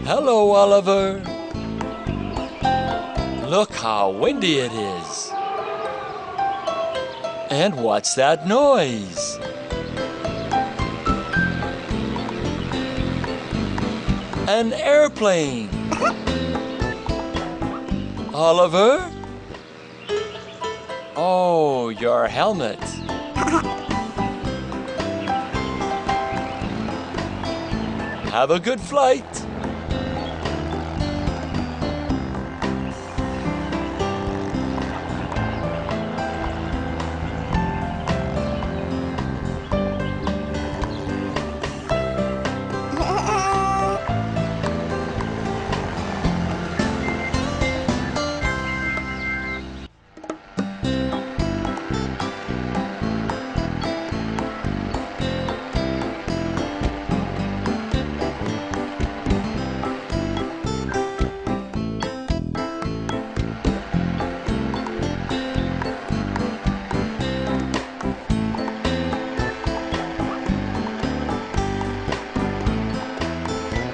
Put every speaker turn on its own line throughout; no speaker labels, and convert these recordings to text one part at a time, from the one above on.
Hello, Oliver. Look how windy it is. And what's that noise? An airplane. Oliver? Oh, your helmet. Have a good flight.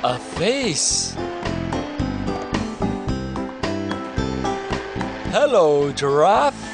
A face. Hello, giraffe.